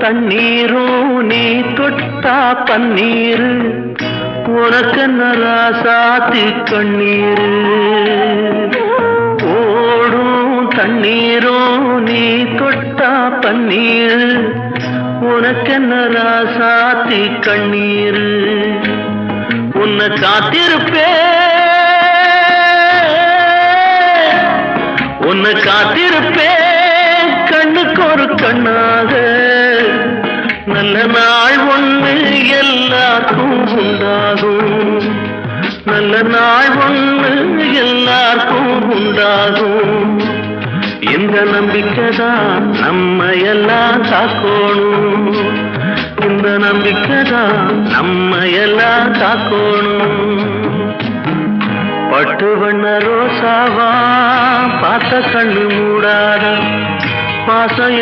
தண்ணீரும் நீ தொட்டா பன்னீரு உனக்கென்ன ராசாத்தி கண்ணீரு ஓடும் தண்ணீரும் நீ தொட்டா பன்னீரு உனக்கென்ன ராசாத்தி கண்ணீரு உன்னை காத்திருப்பேன் கண்ணுக்கு ஒரு கண்ணாக நல்ல நாள் ஒண்ணு எல்லாருக்கும் உண்டாகும் நல்ல நாள் ஒண்ணு எல்லாருக்கும் உண்டாகும் இந்த நம்பிக்கைதான் நம்ம எல்லாம் காக்கணும் இந்த நம்பிக்கைதான் நம்ம எல்லாம் காக்கணும் பட்டு வண்ண ரோசாவா பார்த்த கண்ணு மூடாத பாசம்